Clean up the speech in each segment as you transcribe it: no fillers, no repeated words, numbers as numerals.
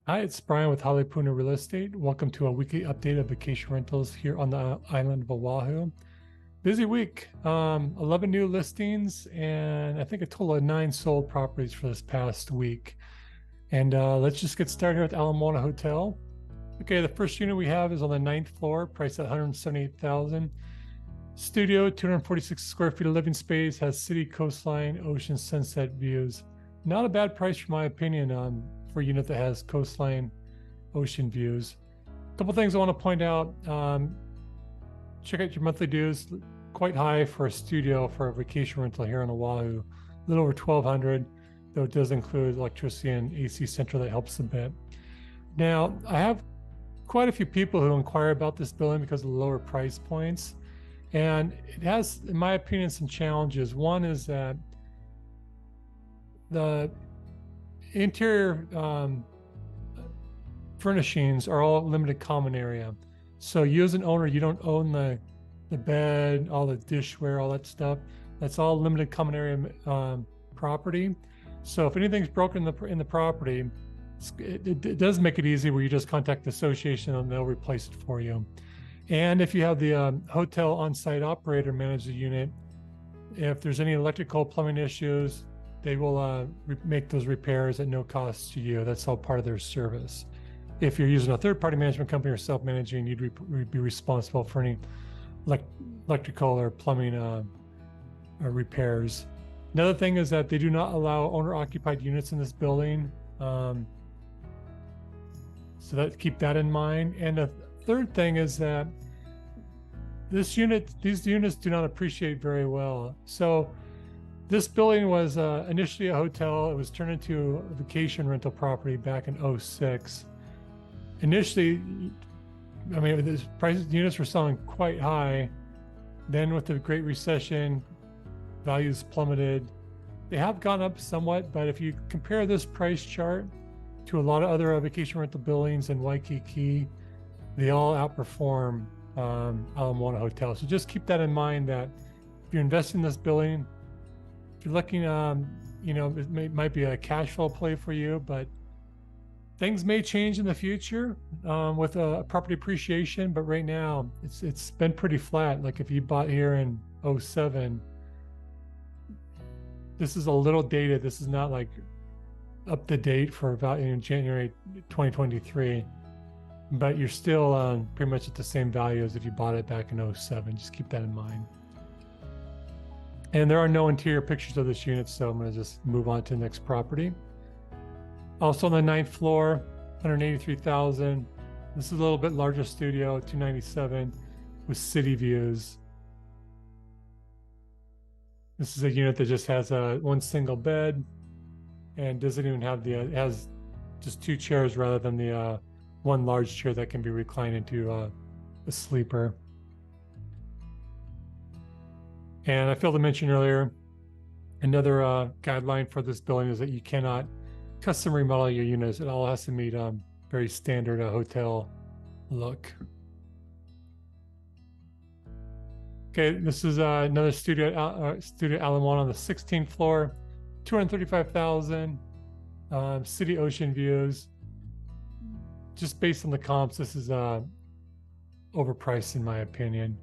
Hi, it's Bryan with Halepuna Real Estate. Welcome to a weekly update of vacation rentals here on the island of Oahu. Busy week, 11 new listings, and I think a total of 9 sold properties for this past week. And let's just get started here with Moana Hotel. Okay, the first unit we have is on the ninth floor, priced at 178,000. Studio, 246 square feet of living space, has city, coastline, ocean, sunset views. Not a bad price, for my opinion, for a unit that has coastline, ocean views. A couple things I want to point out. Check out your monthly dues. Quite high for a studio for a vacation rental here on Oahu. A little over 1,200, though it does include electricity and AC central that helps a bit. Now, I have quite a few people who inquire about this building because of the lower price points. And it has, in my opinion, some challenges. One is that the interior furnishings are all limited common area. So you as an owner, you don't own the bed, all the dishware, all that stuff. That's all limited common area property. So if anything's broken in the property, it does make it easy where you just contact the association and they'll replace it for you. And if you have the hotel on-site operator manage the unit, if there's any electrical plumbing issues, they will make those repairs at no cost to you. That's all part of their service. If you're using a third-party management company or self-managing, you'd be responsible for any electrical or plumbing repairs. Another thing is that they do not allow owner-occupied units in this building. So keep that in mind. And the third thing is that these units do not appreciate very well. So this building was initially a hotel. It was turned into a vacation rental property back in '06. Initially, I mean, the units were selling quite high. Then with the Great Recession, values plummeted. They have gone up somewhat, but if you compare this price chart to a lot of other vacation rental buildings in Waikiki, they all outperform Moana Hotel. So just keep that in mind that if you're investing in this building, if you're looking, it might be a cash flow play for you, but things may change in the future with property appreciation. But right now, it's been pretty flat. Like if you bought here in '07, this is a little dated. This is not like up to date for about January 2023. But you're still pretty much at the same value as if you bought it back in '07. Just keep that in mind. And there are no interior pictures of this unit, so I'm going to just move on to the next property. Also on the ninth floor, 183,000. This is a little bit larger studio, 297 with city views. This is a unit that just has one single bed and doesn't even have it has just 2 chairs rather than the one large chair that can be reclined into a sleeper. And I failed to mention earlier, another guideline for this building is that you cannot custom remodel your units. It all has to meet very standard hotel look. Okay, this is another studio Ala Moana on the 16th floor, 235,000, city ocean views. Just based on the comps, this is overpriced in my opinion.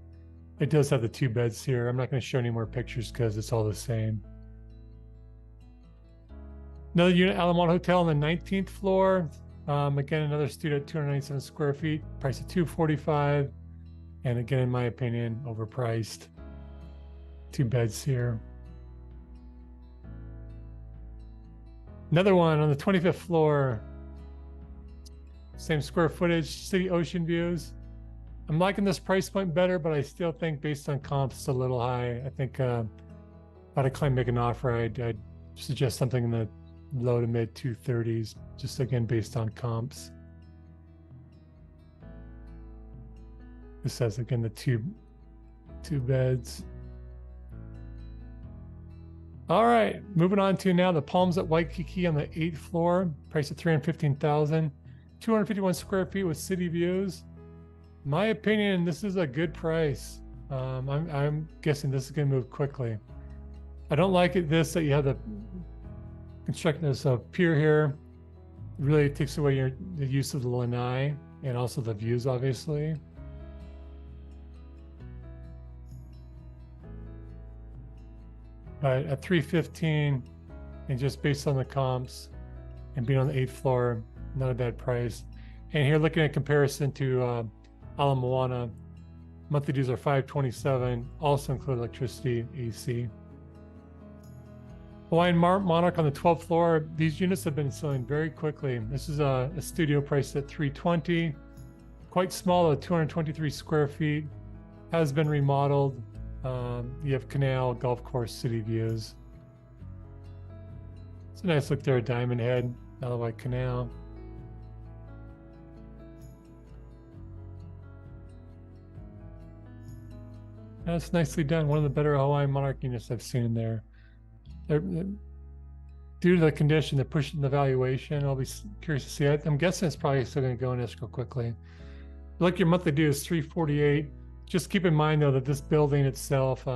It does have the 2 beds here. I'm not going to show any more pictures because it's all the same. Another unit, Ala Moana Hotel on the 19th floor. Again, another studio at 297 square feet, price of $245. And again, in my opinion, overpriced. 2 beds here. Another one on the 25th floor. Same square footage, city ocean views. I'm liking this price point better, but I still think based on comps, it's a little high. I think if I'd claim make an offer, I'd suggest something in the low to mid 230s, just again, based on comps. This has, again, the two beds. All right, moving on to now the Palms at Waikiki on the 8th floor, price of $315,000, 251 square feet with city views. In my opinion, this is a good price. I'm guessing this is going to move quickly. I don't like that you have the construction, there's a pier here. really takes away the use of the lanai and also the views, obviously. But at $315, and just based on the comps and being on the 8th floor, not a bad price. And here, looking at comparison to Ala Moana, monthly dues are $527, also include electricity, AC. Hawaiian Monarch on the 12th floor. These units have been selling very quickly. This is a studio priced at $320, quite small, 223 square feet, has been remodeled. You have canal, golf course, city views. It's a nice look there at Diamond Head, Ilikai Canal. That's nicely done. One of the better Hawaiian Monarch units I've seen in there. Due to the condition, they're pushing the valuation. I'll be curious to see it. I'm guessing it's probably still going to go in escrow quickly. Look, your monthly due is $348. Just keep in mind though that this building itself,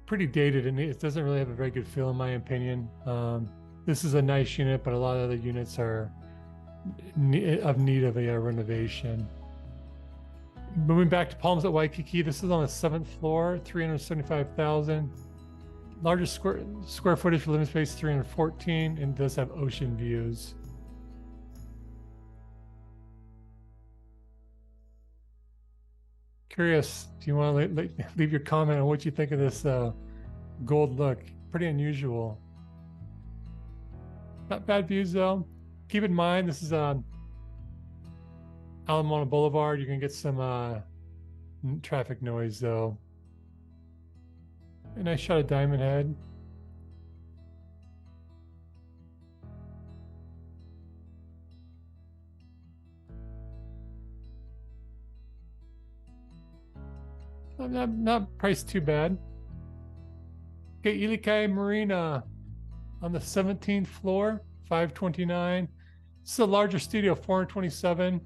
pretty dated, and it doesn't really have a very good feel in my opinion. This is a nice unit, but a lot of other units are of need of a renovation. Moving back to Palms at Waikiki, this is on the 7th floor, 375,000. Largest square footage for living space, 314, and does have ocean views. Curious, do you want to leave your comment on what you think of this gold look? Pretty unusual. Not bad views though. Keep in mind, this is Ala Moana Boulevard. You can get some traffic noise though. A nice shot of Diamond Head. Not priced too bad. Okay, Ilikai Marina on the 17th floor, $529. This is a larger studio, $427.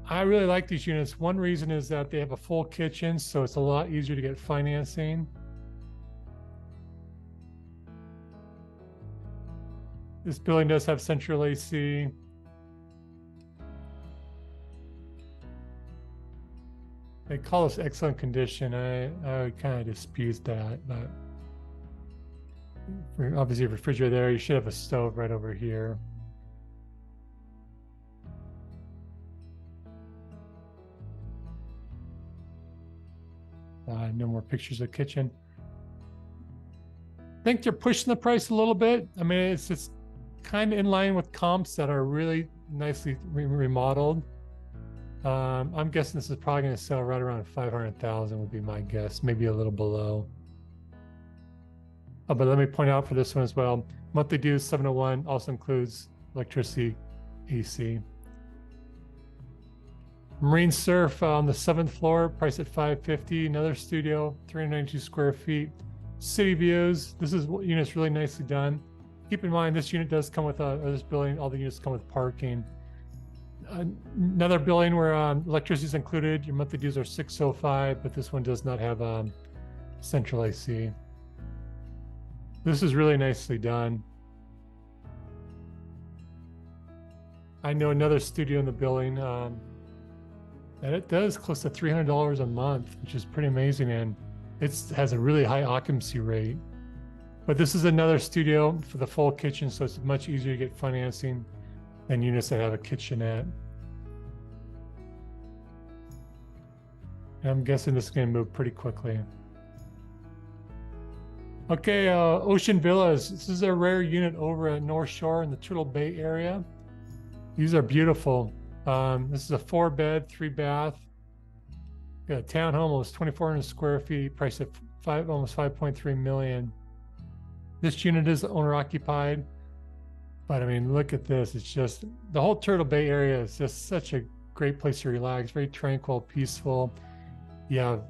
I really like these units. One reason is that they have a full kitchen, so it's a lot easier to get financing. This building does have central AC. They call this excellent condition. I kind of dispute that, but obviously a refrigerator there. You should have a stove right over here. No more pictures of kitchen. I think they're pushing the price a little bit. I mean, it's just kind of in line with comps that are really nicely remodeled. I'm guessing this is probably going to sell right around 500,000 would be my guess, maybe a little below. Oh, but let me point out for this one as well, monthly dues 701 also includes electricity, AC. Marine Surf on the 7th floor, priced at $550. Another studio, 392 square feet. City views. This unit's really nicely done. Keep in mind, this unit does come with this building. All the units come with parking. Another building where electricity is included. Your monthly dues are $605, but this one does not have central AC. This is really nicely done. I know another studio in the building. And it does close to $300 a month, which is pretty amazing, and it has a really high occupancy rate. But this is another studio for the full kitchen, so it's much easier to get financing than units that have a kitchenette. And I'm guessing this is going to move pretty quickly. Okay, Ocean Villas. This is a rare unit over at North Shore in the Turtle Bay area. These are beautiful. This is a 4-bed, 3-bath. Got a townhome, almost 2,400 square feet, priced at almost $5.3 million. This unit is owner occupied, but I mean, look at this. It's just, the whole Turtle Bay area is just such a great place to relax, very tranquil, peaceful. You have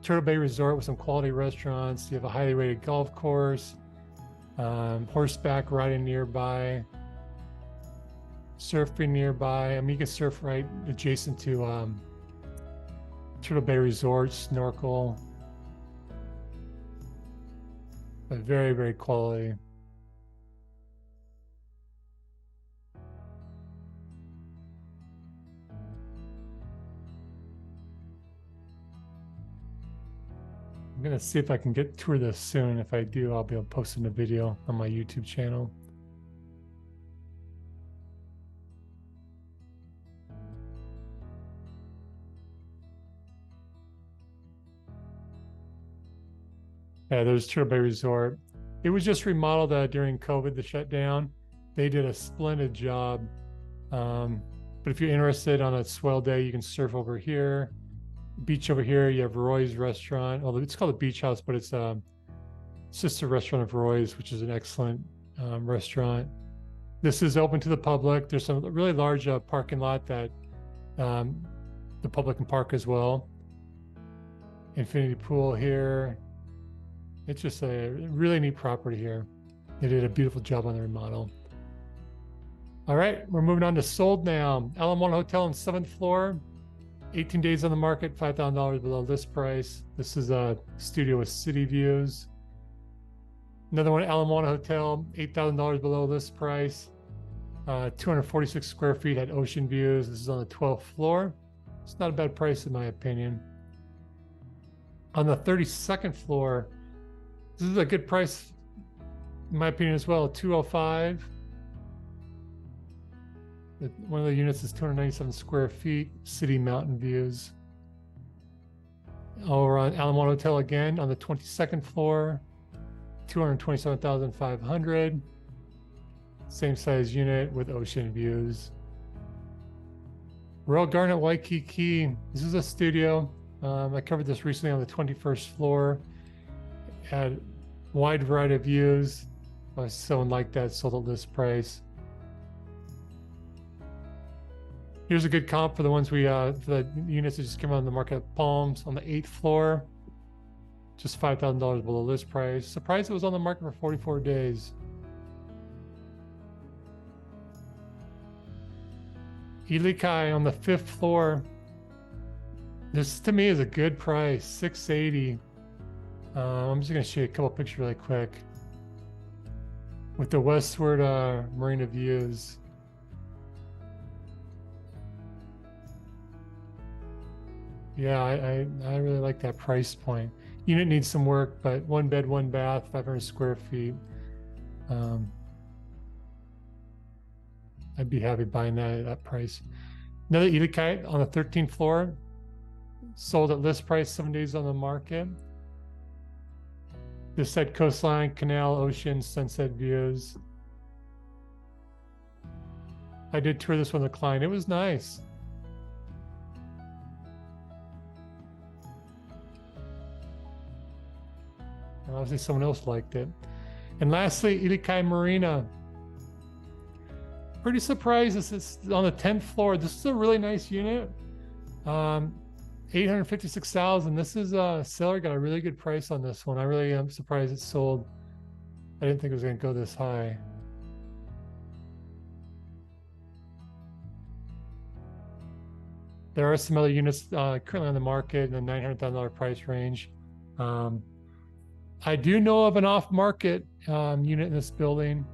Turtle Bay Resort with some quality restaurants. You have a highly rated golf course, horseback riding nearby, surfing nearby. I mean, you can surf right adjacent to Turtle Bay Resort, snorkel. But very, very quality. I'm gonna see if I can get tour this soon. If I do, I'll be able to post in a video on my YouTube channel. Yeah, there's Turtle Bay Resort. It was just remodeled during COVID, the shutdown. They did a splendid job. But if you're interested on a swell day, you can surf over here. Beach over here, you have Roy's Restaurant. Although it's called a beach house, but it's just a restaurant of Roy's, which is an excellent restaurant. This is open to the public. There's some really large parking lot that the public can park as well. Infinity pool here. It's just a really neat property here. They did a beautiful job on the remodel. All right, we're moving on to sold now. Moana Hotel on 7th floor, 18 days on the market, $5,000 below list price. This is a studio with city views. Another one, Moana Hotel, $8,000 below list price. 246 square feet, had ocean views. This is on the 12th floor. It's not a bad price in my opinion. On the 32nd floor, this is a good price in my opinion as well, 205. One of the units is 297 square feet, city mountain views. Over on Moana Hotel again on the 22nd floor, 227,500. Same size unit with ocean views. Royal Garnet Waikiki. This is a studio. I covered this recently on the 21st floor. Had wide variety of views. If someone like that, sold at list price. Here's a good comp for the ones for the units that just came on the market. Palms on the 8th floor, just $5,000 below list price. Surprised it was on the market for 44 days. Ilikai on the 5th floor. This to me is a good price, $680. I'm just gonna show you a couple pictures really quick. With the westward marina views. Yeah, I really like that price point. Unit needs some work, but 1 bed, 1 bath, 500 square feet. I'd be happy buying that at that price. Another Ilikai on the 13th floor, sold at list price, 7 days on the market. This said coastline, canal, ocean, sunset views. I did tour this one with a client. It was nice. And obviously someone else liked it. And lastly, Ilikai Marina. Pretty surprised this is on the 10th floor. This is a really nice unit. 856,000. This is seller got a really good price on this one. I really am surprised it sold. I didn't think it was going to go this high. There are some other units currently on the market in the $900,000 price range. I do know of an off-market unit in this building.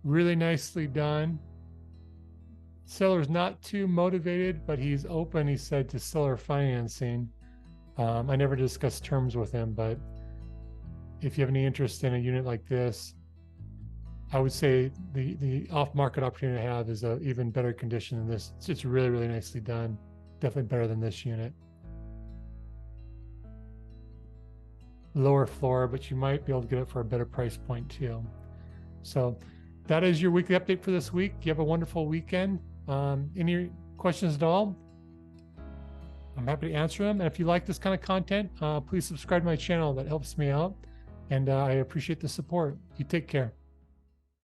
Really nicely done. Seller's not too motivated, but he's open, he said, to seller financing. I never discussed terms with him, but if you have any interest in a unit like this, I would say the off-market opportunity to have is a even better condition than this. It's really, really nicely done. Definitely better than this unit. Lower floor, but you might be able to get it for a better price point too. So that is your weekly update for this week. You have a wonderful weekend. Any questions at all? I'm happy to answer them. And if you like this kind of content, please subscribe to my channel. That helps me out. And I appreciate the support. You take care.